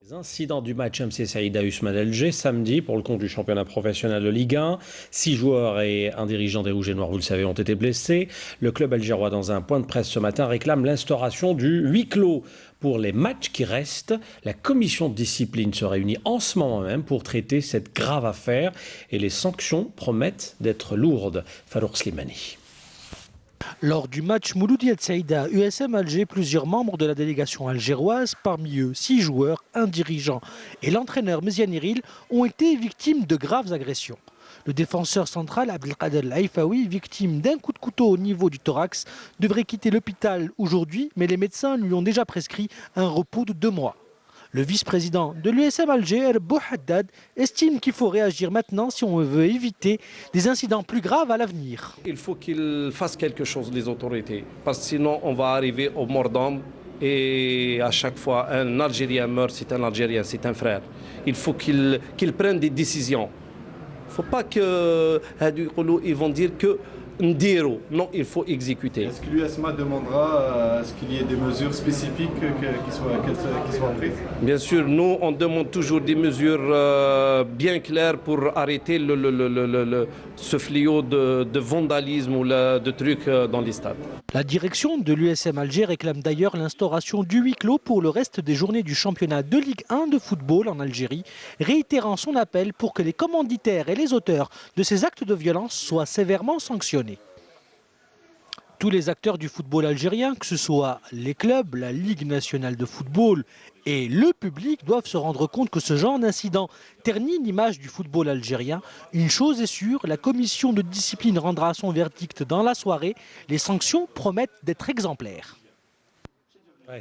Les incidents du match MC Saïda Usman Alger samedi pour le compte du championnat professionnel de Ligue 1. 6 joueurs et un dirigeant des Rouges et Noirs, vous le savez, ont été blessés. Le club algérois, dans un point de presse ce matin, réclame l'instauration du huis clos. Pour les matchs qui restent, la commission de discipline se réunit en ce moment même pour traiter cette grave affaire et les sanctions promettent d'être lourdes. Farouk Slimani. Lors du match Mouloudi El Saïda USM Alger, plusieurs membres de la délégation algéroise, parmi eux 6 joueurs, un dirigeant et l'entraîneur Méziane Iril, ont été victimes de graves agressions. Le défenseur central Abdelkader Haïfaoui, victime d'un coup de couteau au niveau du thorax, devrait quitter l'hôpital aujourd'hui, mais les médecins lui ont déjà prescrit un repos de 2 mois. Le vice-président de l'USM Alger, Bou Haddad, estime qu'il faut réagir maintenant si on veut éviter des incidents plus graves à l'avenir. Il faut qu'ils fassent quelque chose, les autorités, parce que sinon on va arriver au mort d'homme et à chaque fois un Algérien meurt, c'est un Algérien, c'est un frère. Il faut qu'ils prennent des décisions. Il ne faut pas qu'ils vont dire que Ndiro. Non, il faut exécuter. Est-ce que l'USMA demandera à ce qu'il y ait des mesures spécifiques qui soient prises? Bien sûr, nous, on demande toujours des mesures bien claires pour arrêter ce fléau de vandalisme ou de trucs dans les stades. La direction de l'USM Alger réclame d'ailleurs l'instauration du huis clos pour le reste des journées du championnat de Ligue 1 de football en Algérie, réitérant son appel pour que les commanditaires et les auteurs de ces actes de violence soient sévèrement sanctionnés. Tous les acteurs du football algérien, que ce soit les clubs, la Ligue nationale de football et le public, doivent se rendre compte que ce genre d'incident ternit l'image du football algérien. Une chose est sûre, la commission de discipline rendra son verdict dans la soirée. Les sanctions promettent d'être exemplaires. Ouais,